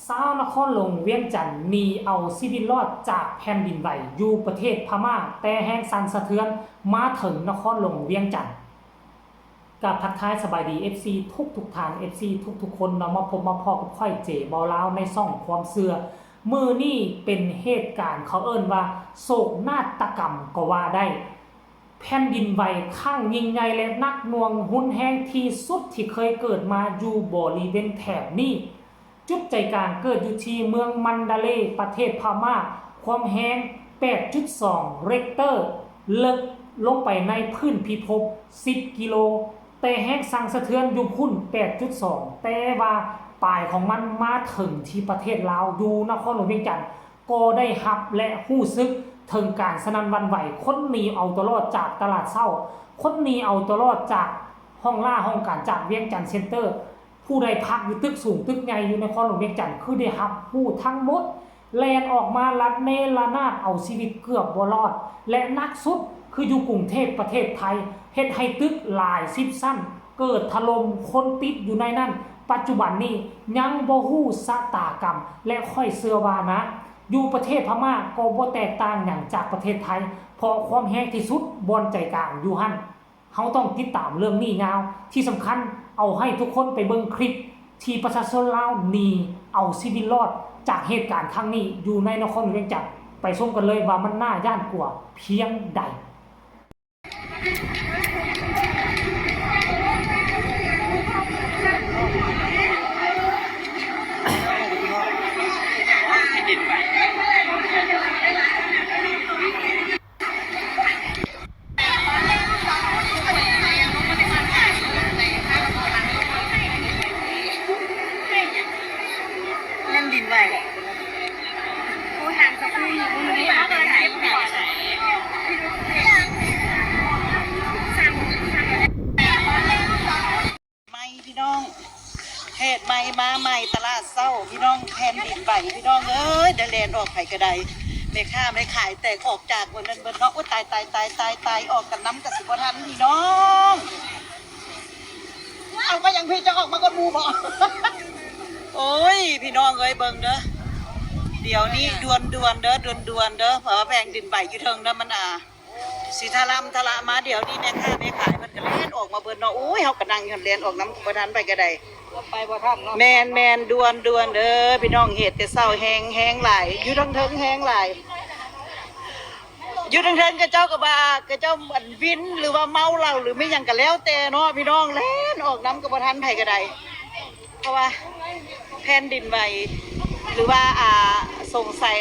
ชาวนครหลวงเวียงจันทน์หนีเอาชีวิตรอดจากแผ่นดินไหวอยู่ประเทศพม่าแต่แห้งสั่นสะเทือนมาถึงนครหลวงเวียงจันทน์กับทักทายสบายดี FC ทุกทาน FC ทุกคนเนาะมาพบมาพอกับค่อยเจ๋เบาลาวในซ่องความเสื่อมือนี่เป็นเหตุการณ์เขาเอิ้นว่าโศกนาฏกรรมก็ว่าได้แผ่นดินไหวข้างยิ่งใหญ่และนักหน่วงหุนแห้งที่สุดที่เคยเกิดมาอยู่บริเวณแถบนี้จุดใจกลางเกิดอยู่ที่เมืองมันดาเลย์ประเทศพม่าความแห้ง 8.2 เรกเตอร์ลึกลงไปในพื้นพิภพ 10 กิโลแต่แห้งสั่งสะเทือนอยู่พุ่น 8.2 แต่ว่าปลายของมันมาถึงที่ประเทศลาวอยู่นครหลวงเวียงจันทน์ก็ได้รับและรู้สึกถึงการสนั่นหวั่นไหวคนหนีเอาตัวรอดจากตลาดเช้าคนหนีเอาตัวรอดจากห้องล่าห้องการจากเวียงจันทน์เซ็นเตอร์ผู้ใดพักอยู่ตึกสูงตึกใหญ่อยู่ในนครหลวงเวียงจันทน์คือได้รับผู้ทั้งหมดแลนออกมาลัดเนระนาดเอาชีวิตเกือบบ่รอดและนักสุดคืออยู่กรุงเทพประเทศไทยเฮ็ดให้ตึกหลาย10ชั้นเกิดถล่มคนติดอยู่ในนั้นปัจจุบันนี้ยังบ่ฮู้ชะตากรรมและค่อยเชื่อว่านะอยู่ประเทศพม่าก็บ่แตกต่างอย่างจากประเทศไทยเพราะความแห้งที่สุดบอนใจกลางอยู่หั่นเฮาต้องติดตามเรื่องนี้ยาวที่สำคัญเอาให้ทุกคนไปเบิ่งคลิปที่ประชาชนลาวหนีเอาชีวิตรอดจากเหตุการณ์ครั้งนี้อยู่ในนครหลวงเวียงจันทน์ไปชมกันเลยว่ามันน่าย่านกว่าเพียงใดเล่นดินไหวผู้ทางสักครู่มือนี้เขาก็ถ่ายผู้ถ่ายไม่พี่น้องเหตุไม่มาใหม่ตลาดเศร้าพี่น้องแผ่นดินไหวพี่น้องเอ้ยเดลนออกไผ่กระไดไม่ค่าไม่ขายแตกออกจากบนนั้นบนเนาะโอ้ตายออกกันน้ำกับสิบทันพี่น้องเอาก็ยังพี่จะออกมาก็มูบอกโอ้ยพี่น้องเอ้ยเบิ่งเด้อเดี๋ยวนี้ดวนเด้อดวนเด้อเพราะว่าแพงดินใบอยู่เทิงเด้อมันสิทะละมาเดี๋ยวนี้แม่ค้าแม่ขายมันก็เล่นออกมาเบิ่นเนาะโอ้ยเฮาก็นั่งอยู่เล่นออกน้ำบ่ทันไปก็ได้ไปบ่ทันเนาะแมนดวนเด้อพี่น้องเฮ็ดแต่เช้าแห้งหลายอยู่เทิงแห้งหลายอยู่เทิงก็เจ้าก็ว่าก็เจ้าอันวินหรือว่าเมาเหล้าหรือไม่หยังก็แล้วแต่เนาะพี่น้องเล่นออกน้ำก็บ่ทันไผก็ได้เพราะว่าแผ่นดินไหวหรือว่าสงสัย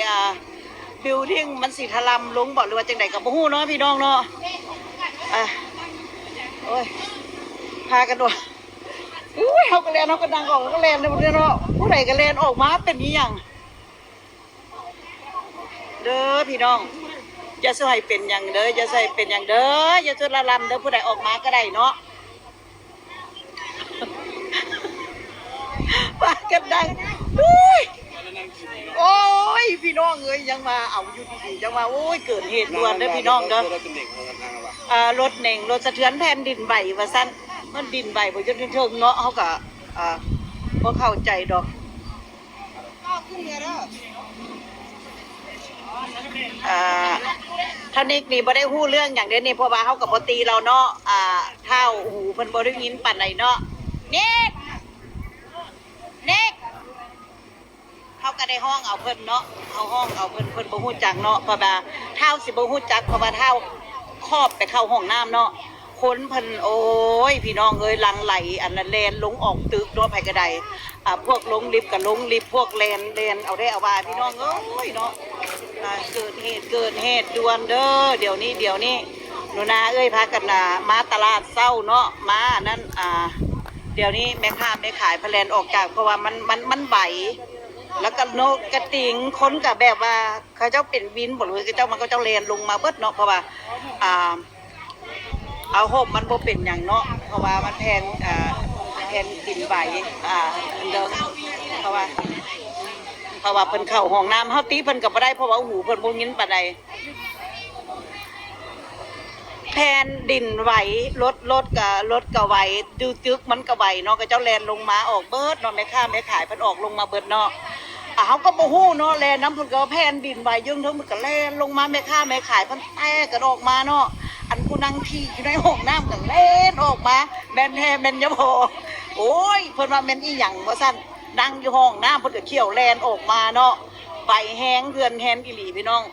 บิลดิ้งมันสิถล่มลงบ่หรือว่าจังได๋ก็บ่ฮู้เนาะพี่น้องเนาะโอ้ยพากันด้วยอุ้ยเฮาก็แล่นเฮาก็ดังออกก็แล่นเนาะผู้ใดก็แล่นออกมาเป็นอีหยังเด้อพี่น้องอย่าสิให้เป็นหยังเด้ออย่าสิให้เป็นหยังเด้ออย่าสิละลำเด้อผู้ใดออกมาก็ได้เนาะปากันดังโอ้ยพี่น้องเอ้ยยังมาเอาอยู่ดีๆยังมาโอ้ยเกิดเหตุด่วนเด้อพี่น้องเด้อรถเหน่งรถสะเทือนแผ่นดินไหวว่าซั่นมันดินไหวบ่จนถึงเนาะเฮาก็บ่เข้าใจดอกท่านิกนี่บ่ได้ฮู้เรื่องอย่างเด้นี่เพราะว่าเฮาก็บ่ตีเราเนาะเท่าหูเพิ่นบ่ได้ยินปานใดเนาะเน็กเขาก็ได้ห้องเอาเพิ่นเนาะเอาห้องเอาเพิ่นบ่ฮู้จักเนาะเพราะว่าเท่าสิบ่ฮู้จักเพราะว่าเท่าครอบไปเข้าห้องน้ำเนาะคนเพิ่นโอ้ยพี่น้องเอ้ยลังไหลอันนั้นแลนลงออกตึกเนาะไผก็ได้พวกลงลิฟต์ก็ลงลิฟต์พวกแลนเอาได้เอาว่าพี่น้องเอ้ยเนาะเกิดเหตุด่วนเด้อเดี๋ยวนี้หนูนาเอ้ยพากันมาตลาดเช้าเนาะมานั่นเดี๋ยวนี้แม่ค้าแม่ขายพะแลนออกจากเพราะว่ามันไหวแล้วก็นกกระติงคนกับแบบว่าเขาเจ้าเป็นวินบอกเลยเขาเจ้ามันก็เจ้าเลนลงมาเบิดเนาะเพราะว่าเอาห่มมันบ่เป็นอย่างเนาะเพราะว่ามันแพงดินไหวเดิมเพราะว่าเพิ่นเข้าห้องน้ำเฮาตีเพิ่นก็บ่ได้เพราะว่าหูเพิ่นบ่ยินปานใดแผ่นดินไหวรถก็ไหวจึกมันก็ไหวเนาะก็เจ้าแลนลงมาออกเบิดเนาะแม่ค้าแม่ขายเพิ่นออกลงมาเบิดเนาะ เขาก็บ่ฮู้เนาะแลน้ำเพิ่นก็แผ่นดินไหวยึงเทิงมันก็แล่นลงมาแม่ค้าแม่ขายเพิ่นแตกกระออกมาเนาะอันผู้นั่งที่อยู่ในห้องน้ำก็เล่นออกมาแม่นแท้แม่นยะพอโอ้ยเพิ่นว่าแม่นอีหยังว่าซั่นนั่งอยู่ห้องน้ำเพิ่นก็เขี้ยวแล่นออกมาเนาะใบแห้งเดือนแฮนอีหลีพี่น้อง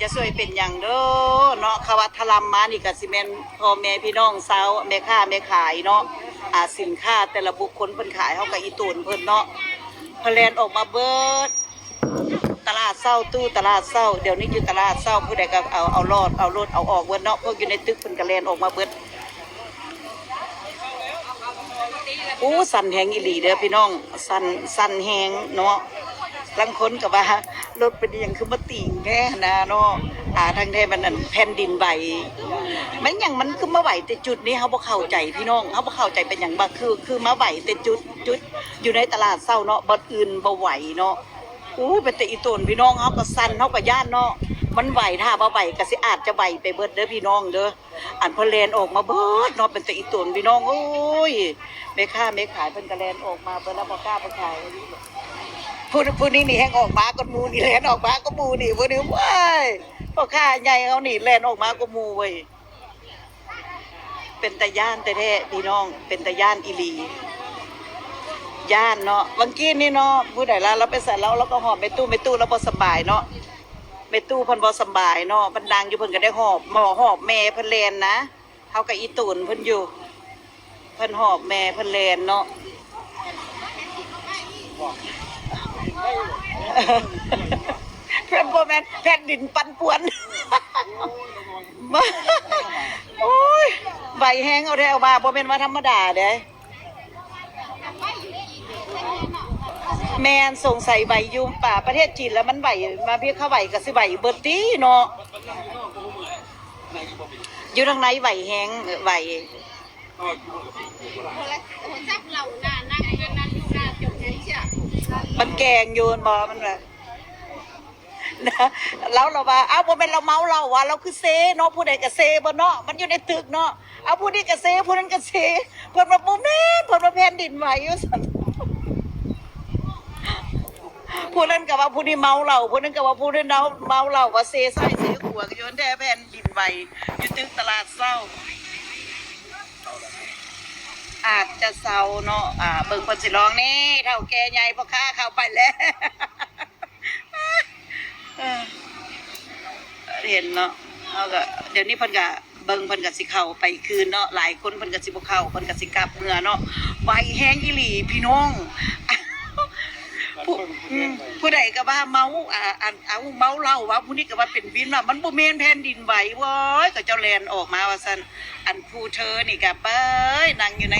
จะช่วยเป็นอย่างเด้อเนาะเขาว่าทลำมานี่ก็สิแม่นพ่อแม่พี่น้องสาวแม่ค้าแม่ขายเนาะสินค้าแต่ละบุคคลเพิ่นขายเฮาก็อีตูนเพิ่นเนาะเพนแลนออกมาเบิดตลาดเศร้าตู้ตลาดเศร้าเดี๋ยวนี้อยู่ตลาดเศร้าผู้ใดก็เอารถเอาออกเบิดเนาะพวกอยู่ในตึกเพิ่นก็แลนออกมาเบิดสั่นแหงอีหลีเด้อพี่น้องสั่นแหงเนาะลังคนก็ว่ารถเป็นอย่างคือมาติ่งแค่นะเนาะทางแท้มันนั่นแผ่นดินไหวมันอย่างมันคือมาไหวแต่จุดนี้เขาบ่เข้าใจพี่น้องเขาบ่เข้าใจเป็นอย่างบ่คือมาไหวแต่จุดอยู่ในตลาดเศร้าเนาะบ่อื่นบ่ไหวเนาะเป็นแต่อีตนพี่น้องเขาก็สั่นเขาก็ย่านเนาะมันไหวถ้าบ่ไหวก็สิอาจจะไหวไปเบิดเด้อพี่น้องเด้ออันพอแลนออกมาเบิดเนาะเป็นแต่อีตนพี่น้องโอ้ยแม่ค้าแม่ขายเพิ่นก็แลนออกมาเพิ่นแล้วบ่กล้าไปขายผู้นี้นี่แห้งออกมาก็มูนี่แลนออกมาก็มูนี่ผู้นี้ว้ายพ่อค้าใหญ่เขานี่แลนออกมาก็มูเว้ยเป็นตาย่านแต่แท้พี่น้องเป็นตาย่านอีหลีย่านเนาะบางกี้นี่เนาะผู้ใดล่ะเราไปใส่แล้วก็หอบไปตู้แล้วบ่สบายเนาะไปตู้เพิ่นบ่สบายเนาะเพิ่นดังอยู่เพิ่นก็ได้หอบแม่เพิ่นแลนนะเฮากับอีตูนเพิ่นอยู่เพิ่นหอบแม่เพิ่นแลนเนาะเพื่อนพ่อแม่แผ่นดินปันป่วนโอ้ยใบแห้งเอาได้เอามาพ่อเป็นว่าธรรมดาเด้แมนสงสัยใบยูมป่าประเทศจีนแล้วมันใบมาเพียงเข้าใบกับสิใบเบิร์ตี้เนาะอยู่ทางไหนใบแห้งใบมันแกงโยนบอมันแบบนะแล้วเราว่าเอาพอเป็นเราเมาเราว่าเราคือเซเนาะผู้ใดกับเซบ่เนาะมันอยู่ในตึกเนาะเอาผู้นี้กับเซผู้นั้นกับเซเพิ่นมาโมเมนต์เพิ่นมาแผ่นดินไหวอยู่สั่นผู้นั้นกับว่าผู้นี้เมาเราผู้นั้นกับว่าผู้นี้เมาเราว่าเซใส่เซหัวก็โยนแท้แผ่นดินไหวอยู่ตึกตลาดเศร้าอาจจะเศร้าเนาะเบิ่งคนสิร้องนี่เท่าแก่ใหญ่พ่อค้าเข้าไปแล้วเห็นเนาะเอาก็เดี๋ยวนี้เพิ่นก็เบิ่งเพิ่นก็สิเข้าไปคืนเนาะหลายคนเพิ่นก็สิบ่เข้าเพิ่นก็สิกลับเมื่อเนาะใบแห้งอีหลีพี่น้องผู้ใดก็ว่าเมาเอาเมาเหล้าว่าผู้นี้ก็ว่าเป็นวินว่ามันบ่แม่นแผ่นดินไหวเว้ยก็เจ้าแลนออกมาว่าซั่นอันผู้เธอนี่ก็เบ้ยนั่งอยู่ใน